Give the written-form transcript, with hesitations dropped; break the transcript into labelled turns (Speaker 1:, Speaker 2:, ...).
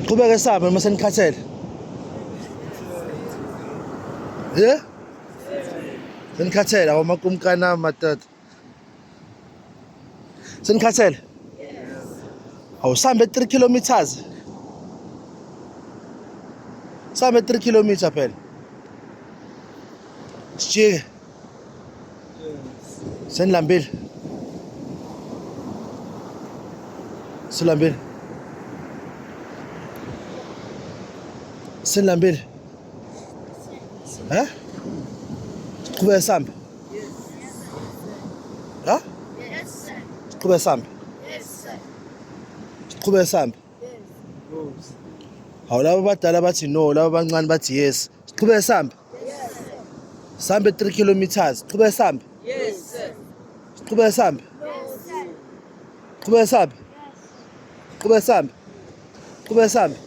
Speaker 1: Siqhubeke sihambe noma senikhathele? Yeah? Senikhathele awamakumkana matata. Senikhathele? Awusambe 3 kilometers. Sambe 3 kilometers phela. Sijike. Senilambile. Silambile. Senilambile. Huh? Siqhubeke sihambe? Ha?
Speaker 2: Yes, sir.
Speaker 1: Siqhubeke sihambe?
Speaker 2: Yes, sir.
Speaker 1: Siqhubeke sihambe?
Speaker 2: Yes.
Speaker 1: Hawu laba abadala bathi no, laba abancane bathi yes. Siqhubeke sihambe?
Speaker 2: Yes, sir.
Speaker 1: Sihambe 3 kilometers. Siqhubeke sihambe?
Speaker 2: Yes, sir.
Speaker 1: Siqhubeke sihambe?
Speaker 2: Yes, sir.
Speaker 1: Siqhubeke sihambe? Siqhubeke sihambe? Siqhubeke sihambe?